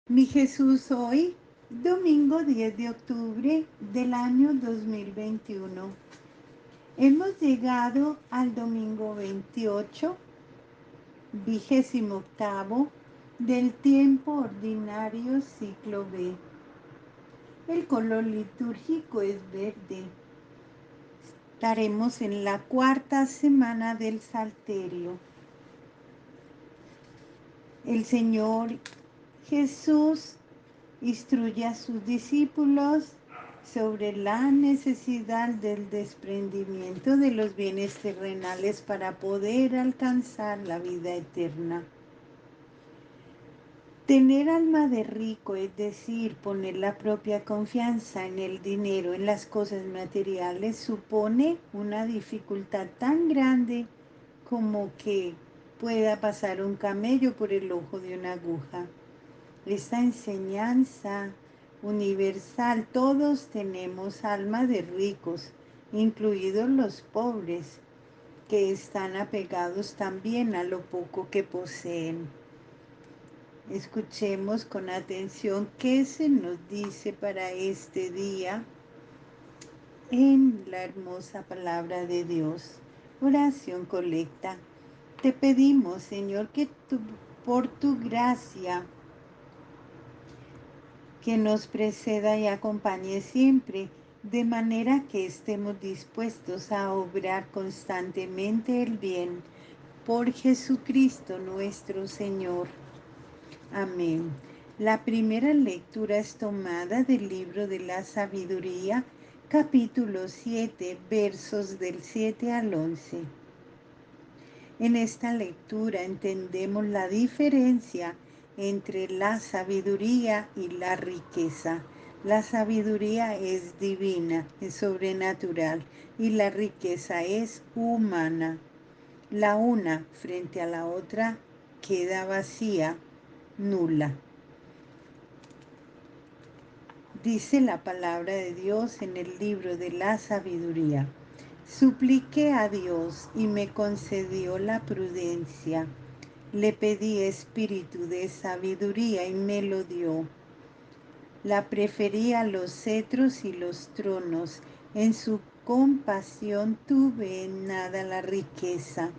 Mi Jesús hoy, domingo 10 de octubre del año 2021. Hemos llegado al domingo 28, 28º del tiempo ordinario ciclo B. El color litúrgico es verde. Estaremos en la cuarta semana del Salterio. El Señor Jesús instruye a sus discípulos sobre la necesidad del desprendimiento de los bienes terrenales para poder alcanzar la vida eterna. Tener alma de rico, es decir, poner la propia confianza en el dinero, en las cosas materiales, supone una dificultad tan grande como que pueda pasar un camello por el ojo de una aguja. Esta enseñanza universal, todos tenemos alma de ricos, incluidos los pobres, que están apegados también a lo poco que poseen. Escuchemos con atención qué se nos dice para este día en la hermosa palabra de Dios. Oración colecta. Te pedimos, Señor, que por tu gracia que nos preceda y acompañe siempre, de manera que estemos dispuestos a obrar constantemente el bien. Por Jesucristo nuestro Señor. Amén. La primera lectura es tomada del libro de la sabiduría, capítulo 7, versos del 7 al 11. En esta lectura entendemos la diferencia entre la sabiduría y la riqueza. La sabiduría es divina, es sobrenatural, y la riqueza es humana. La una frente a la otra queda vacía, nula. Dice la palabra de Dios en el libro de la sabiduría. Supliqué a Dios y me concedió la prudencia. Le pedí espíritu de sabiduría y me lo dio. La preferí a los cetros y los tronos. En su compasión tuve en nada la riqueza.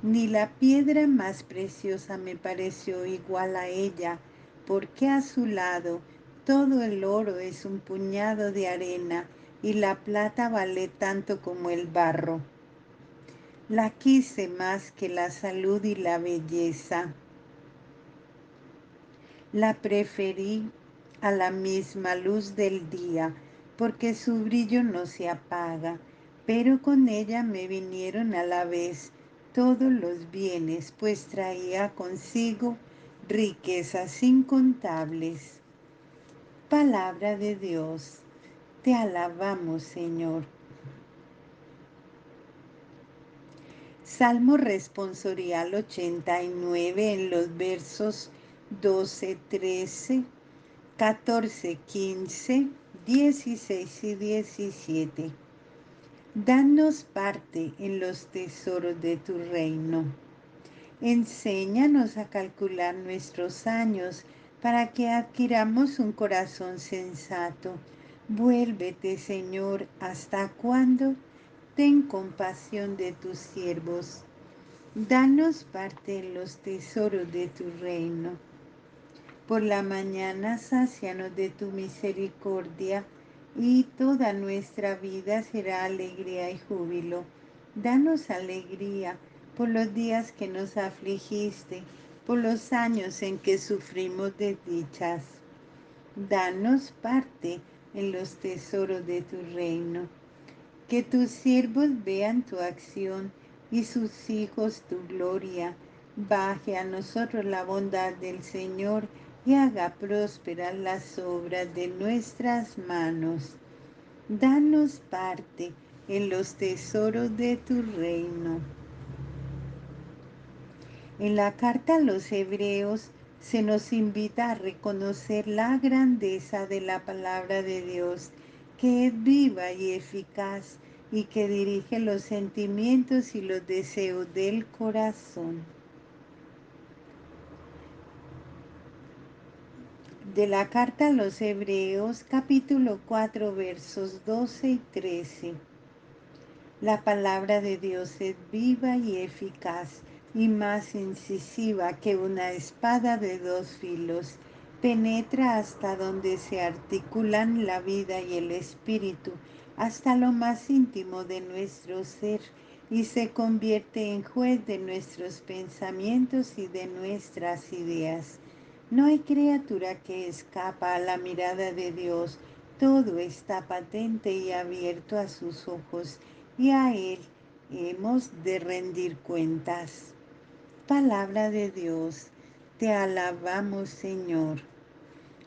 Ni la piedra más preciosa me pareció igual a ella, porque a su lado todo el oro es un puñado de arena y la plata vale tanto como el barro. La quise más que la salud y la belleza. La preferí a la misma luz del día, porque su brillo no se apaga, pero con ella me vinieron a la vez todos los bienes, pues traía consigo riquezas incontables. Palabra de Dios, te alabamos, Señor. Salmo responsorial 89 en los versos 12, 13, 14, 15, 16 y 17. Danos parte en los tesoros de tu reino. Enséñanos a calcular nuestros años para que adquiramos un corazón sensato. Vuélvete, Señor, ¿hasta cuándo? Ten compasión de tus siervos. Danos parte en los tesoros de tu reino. Por la mañana sácianos de tu misericordia, y toda nuestra vida será alegría y júbilo. Danos alegría por los días que nos afligiste, por los años en que sufrimos desdichas. Danos parte en los tesoros de tu reino. Que tus siervos vean tu acción y sus hijos tu gloria. Baje a nosotros la bondad del Señor y haga prósperas las obras de nuestras manos. Danos parte en los tesoros de tu reino. En la carta a los Hebreos se nos invita a reconocer la grandeza de la palabra de Dios, que es viva y eficaz y que dirige los sentimientos y los deseos del corazón. De la carta a los Hebreos, capítulo 4, versos 12 y 13. La palabra de Dios es viva y eficaz y más incisiva que una espada de dos filos. Penetra hasta donde se articulan la vida y el espíritu, hasta lo más íntimo de nuestro ser, y se convierte en juez de nuestros pensamientos y de nuestras ideas. No hay criatura que escapa a la mirada de Dios. Todo está patente y abierto a sus ojos, y a Él hemos de rendir cuentas. Palabra de Dios, te alabamos, Señor.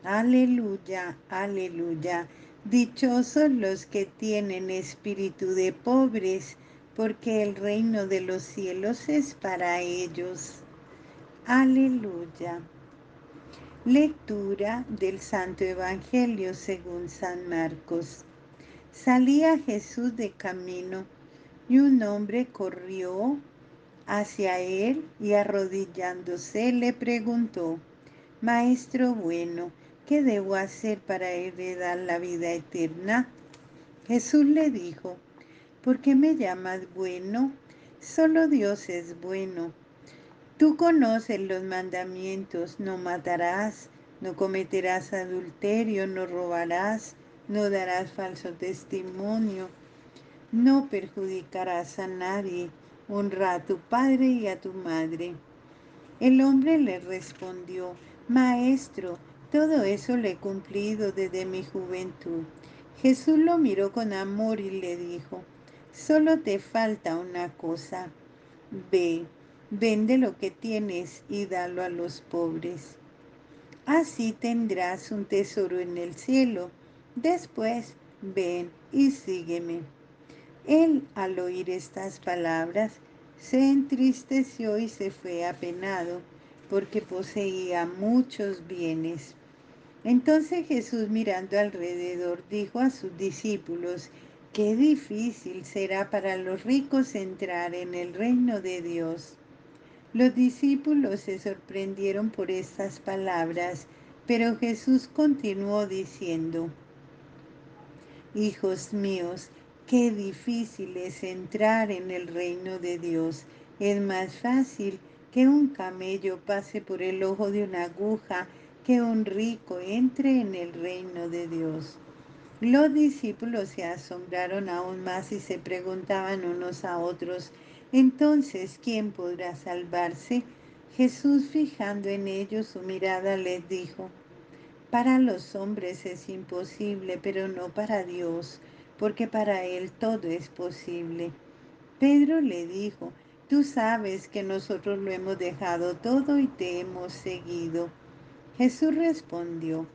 Aleluya, aleluya. Dichosos los que tienen espíritu de pobres, porque el reino de los cielos es para ellos. Aleluya. Lectura del Santo Evangelio según San Marcos. Salía Jesús de camino y un hombre corrió hacia él y arrodillándose le preguntó: Maestro bueno, ¿qué debo hacer para heredar la vida eterna? Jesús le dijo: ¿Por qué me llamas bueno? Solo Dios es bueno. Tú conoces los mandamientos: no matarás, no cometerás adulterio, no robarás, no darás falso testimonio, no perjudicarás a nadie, honra a tu padre y a tu madre. El hombre le respondió: Maestro, todo eso lo he cumplido desde mi juventud. Jesús lo miró con amor y le dijo: Solo te falta una cosa. Ve, vende lo que tienes y dalo a los pobres. Así tendrás un tesoro en el cielo. Después, ven y sígueme. Él, al oír estas palabras, se entristeció y se fue apenado, porque poseía muchos bienes. Entonces Jesús, mirando alrededor, dijo a sus discípulos: Qué difícil será para los ricos entrar en el reino de Dios. Los discípulos se sorprendieron por estas palabras, pero Jesús continuó diciendo: Hijos míos, qué difícil es entrar en el reino de Dios. Es más fácil que un camello pase por el ojo de una aguja que un rico entre en el reino de Dios. Los discípulos se asombraron aún más y se preguntaban unos a otros: entonces, ¿quién podrá salvarse? Jesús, fijando en ellos su mirada, les dijo: para los hombres es imposible, pero no para Dios, porque para Él todo es posible. Pedro le dijo: Tú sabes que nosotros lo hemos dejado todo y te hemos seguido. Jesús respondió: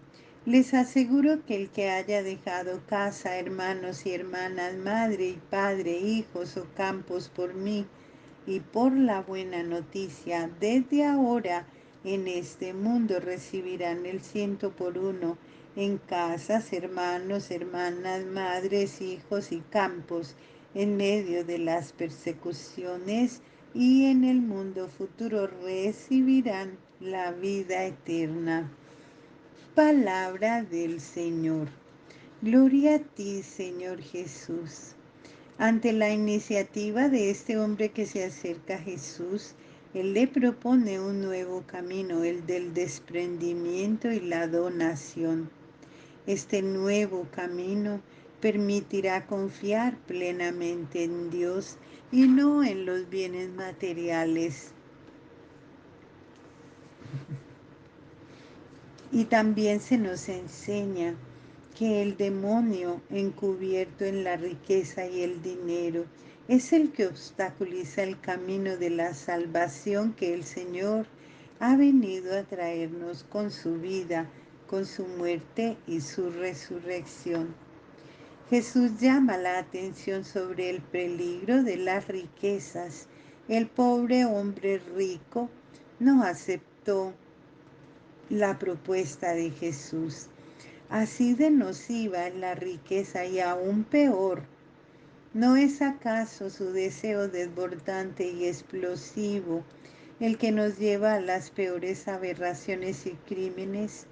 Les aseguro que el que haya dejado casa, hermanos y hermanas, madre y padre, hijos o campos por mí y por la buena noticia, desde ahora en este mundo recibirán el 100 por 1 en casas, hermanos, hermanas, madres, hijos y campos, en medio de las persecuciones, y en el mundo futuro recibirán la vida eterna. Palabra del Señor. Gloria a ti, Señor Jesús. Ante la iniciativa de este hombre que se acerca a Jesús, Él le propone un nuevo camino, el del desprendimiento y la donación. Este nuevo camino permitirá confiar plenamente en Dios y no en los bienes materiales. Y también se nos enseña que el demonio, encubierto en la riqueza y el dinero, es el que obstaculiza el camino de la salvación que el Señor ha venido a traernos con su vida, con su muerte y su resurrección. Jesús llama la atención sobre el peligro de las riquezas. El pobre hombre rico no aceptó la propuesta de Jesús. Así de nociva es la riqueza, y aún peor, ¿no es acaso su deseo desbordante y explosivo el que nos lleva a las peores aberraciones y crímenes?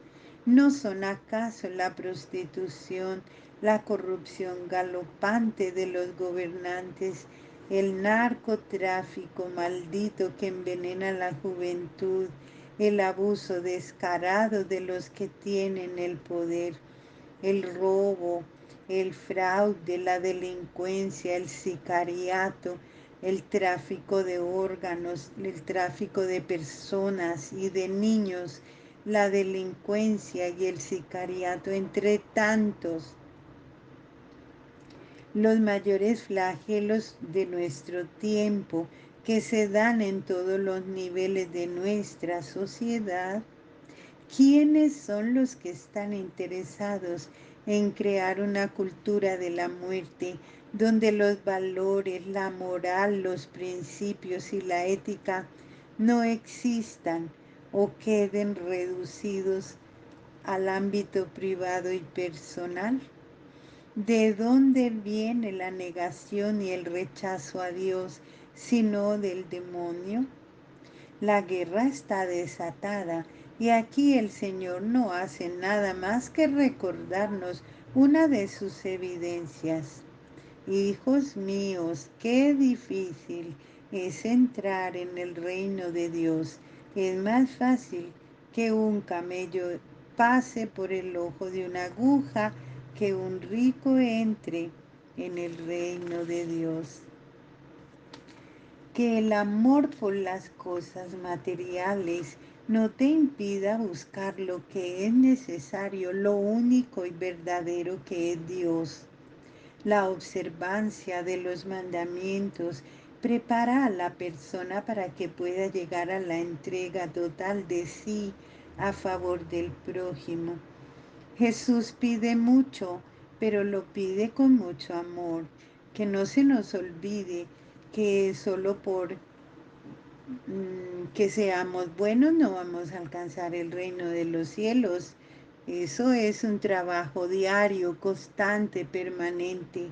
¿No son acaso la prostitución, la corrupción galopante de los gobernantes, el narcotráfico maldito que envenena la juventud, el abuso descarado de los que tienen el poder, el robo, el fraude, la delincuencia, el sicariato, el tráfico de órganos, el tráfico de personas y de niños, la delincuencia y el sicariato, entre tantos, los mayores flagelos de nuestro tiempo que se dan en todos los niveles de nuestra sociedad? ¿Quiénes son los que están interesados en crear una cultura de la muerte donde los valores, la moral, los principios y la ética no existan o queden reducidos al ámbito privado y personal? ¿De dónde viene la negación y el rechazo a Dios, sino del demonio? La guerra está desatada y aquí el Señor no hace nada más que recordarnos una de sus evidencias. Hijos míos, qué difícil es entrar en el reino de Dios. Es más fácil que un camello pase por el ojo de una aguja que un rico entre en el reino de Dios. Que el amor por las cosas materiales no te impida buscar lo que es necesario, lo único y verdadero que es Dios. La observancia de los mandamientos prepara a la persona para que pueda llegar a la entrega total de sí a favor del prójimo. Jesús pide mucho, pero lo pide con mucho amor. Que no se nos olvide que solo por que seamos buenos no vamos a alcanzar el reino de los cielos. Eso es un trabajo diario, constante, permanente.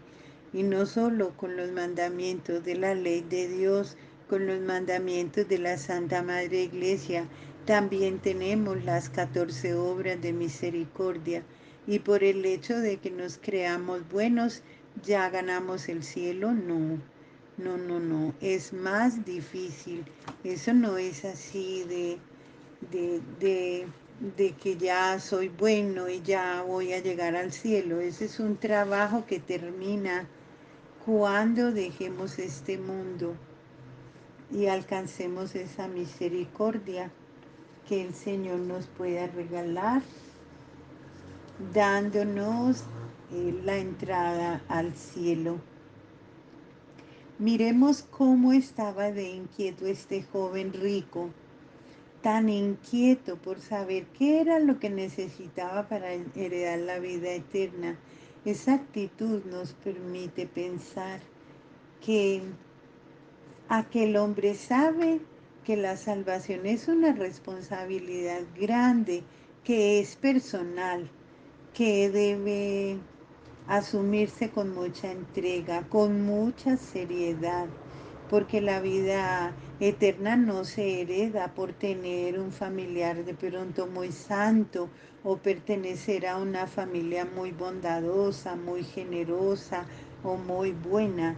Y no solo con los mandamientos de la ley de Dios, con los mandamientos de la Santa Madre Iglesia, también tenemos las 14 obras de misericordia. Y por el hecho de que nos creamos buenos, ya ganamos el cielo, no. No, no, no, es más difícil. Eso no es así de, de, de que ya soy bueno y ya voy a llegar al cielo. Ese es un trabajo que termina cuando dejemos este mundo y alcancemos esa misericordia que el Señor nos pueda regalar, dándonos la entrada al cielo. Miremos cómo estaba de inquieto este joven rico, tan inquieto por saber qué era lo que necesitaba para heredar la vida eterna. Esa actitud nos permite pensar que aquel hombre sabe que la salvación es una responsabilidad grande, que es personal, que debe asumirse con mucha entrega, con mucha seriedad, porque la vida eterna no se hereda por tener un familiar de pronto muy santo o pertenecer a una familia muy bondadosa, muy generosa o muy buena.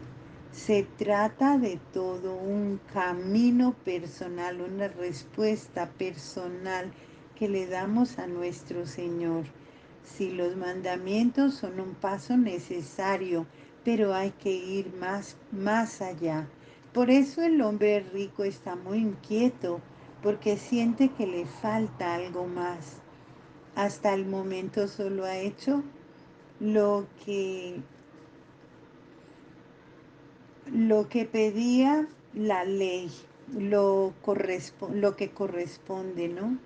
Se trata de todo un camino personal, una respuesta personal que le damos a nuestro Señor. Si los mandamientos son un paso necesario, pero hay que ir más allá. Por eso el hombre rico está muy inquieto, porque siente que le falta algo más. Hasta el momento solo ha hecho lo que, lo que pedía la ley, lo que corresponde, ¿no?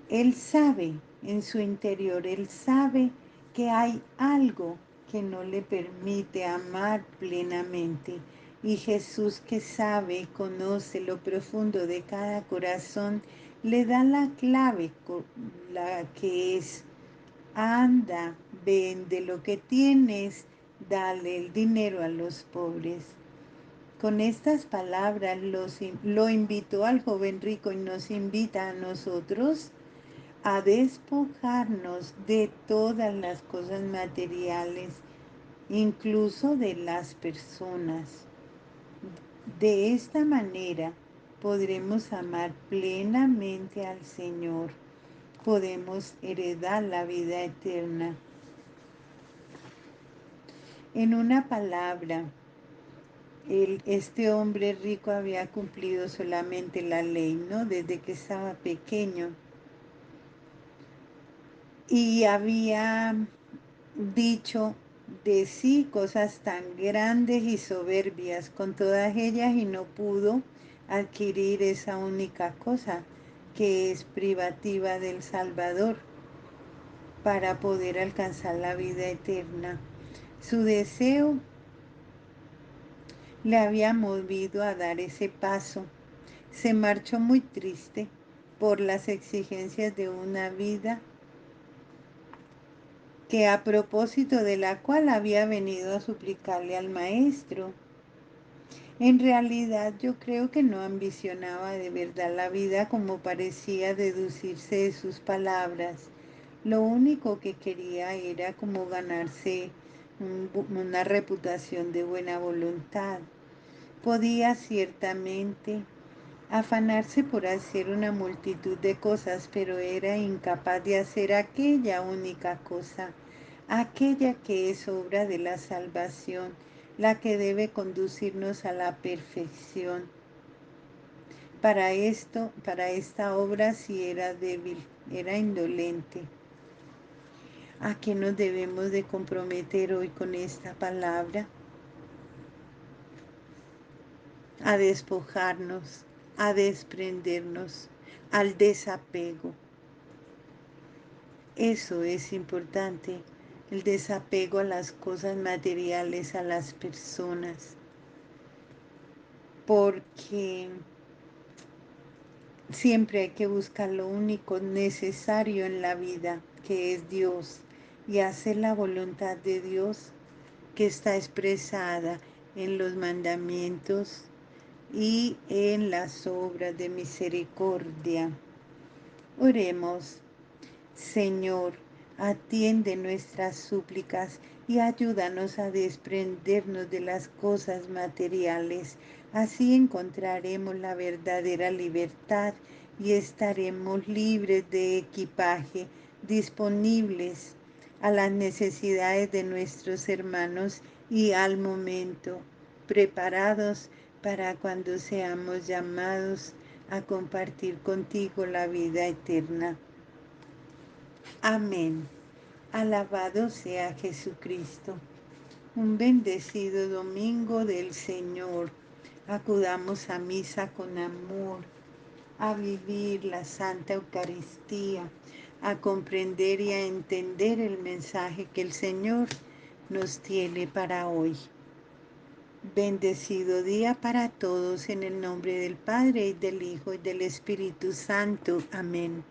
Él sabe en su interior, él sabe que hay algo que no le permite amar plenamente. Y Jesús, que sabe y conoce lo profundo de cada corazón, le da la clave, la que es: anda, vende lo que tienes, dale el dinero a los pobres. Con estas palabras lo invitó al joven rico y nos invita a nosotros a despojarnos de todas las cosas materiales, incluso de las personas. De esta manera podremos amar plenamente al Señor, podemos heredar la vida eterna. En una palabra, este hombre rico había cumplido solamente la ley, ¿no? Desde que estaba pequeño. Y había dicho de sí cosas tan grandes y soberbias con todas ellas y no pudo adquirir esa única cosa que es privativa del Salvador para poder alcanzar la vida eterna. Su deseo le había movido a dar ese paso. Se marchó muy triste por las exigencias de una vida que a propósito de la cual había venido a suplicarle al maestro. En realidad yo creo que no ambicionaba de verdad la vida como parecía deducirse de sus palabras. Lo único que quería era como ganarse una reputación de buena voluntad. Podía ciertamente afanarse por hacer una multitud de cosas, pero era incapaz de hacer aquella única cosa, aquella que es obra de la salvación, la que debe conducirnos a la perfección. Para esto, para esta obra sí era débil, era indolente. ¿A qué nos debemos de comprometer hoy con esta palabra? A despojarnos, a desprendernos, al desapego. Eso es importante, el desapego a las cosas materiales, a las personas, porque siempre hay que buscar lo único necesario en la vida, que es Dios, y hacer la voluntad de Dios que está expresada en los mandamientos y en las obras de misericordia. Oremos. Señor, atiende nuestras súplicas y ayúdanos a desprendernos de las cosas materiales. Así encontraremos la verdadera libertad y estaremos libres de equipaje, disponibles a las necesidades de nuestros hermanos y al momento, preparados para cuando seamos llamados a compartir contigo la vida eterna. Amén. Alabado sea Jesucristo. Un bendecido domingo del Señor. Acudamos a misa con amor, a vivir la Santa Eucaristía, a comprender y a entender el mensaje que el Señor nos tiene para hoy. Bendecido día para todos en el nombre del Padre y del Hijo y del Espíritu Santo. Amén.